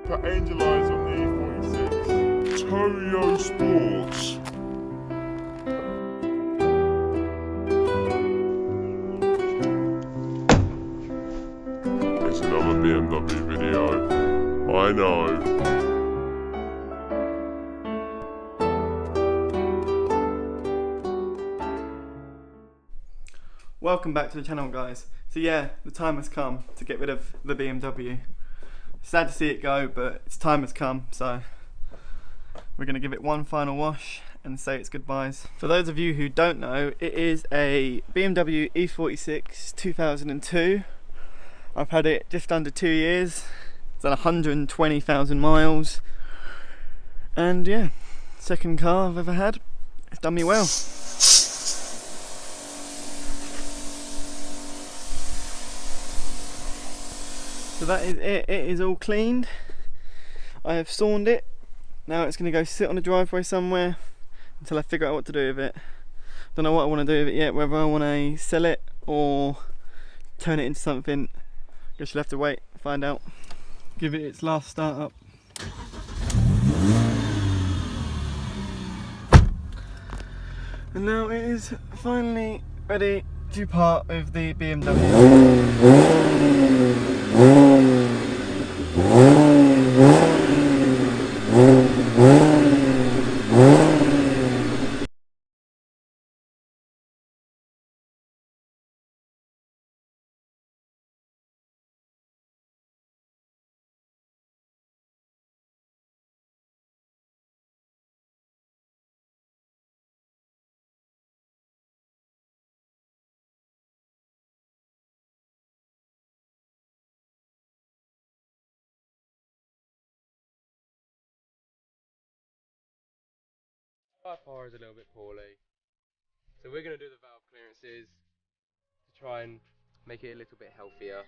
put angel eyes on the E46. Toyo Sports. It's another BMW video. I know. Welcome back to the channel, guys. So yeah, the time has come to get rid of the BMW. Sad to see it go, but its time has come, so we're going to give it one final wash and say its goodbyes. For those of you who don't know, it is a BMW E46 2002. I've had it just under 2 years. It's done 120,000 miles. And yeah, second car I've ever had. It's done me well. So that is it. It is all cleaned. I have sawned it. Now it's going to go sit on a driveway somewhere until I figure out what to do with it. Don't know what I want to do with it yet, whether I want to sell it or turn it into something. Guess you'll have to wait and find out. Give it its last start up. And now it is finally ready to part with the BMW. Our far is a little bit poorly, so we're going to do the valve clearances to try and make it a little bit healthier.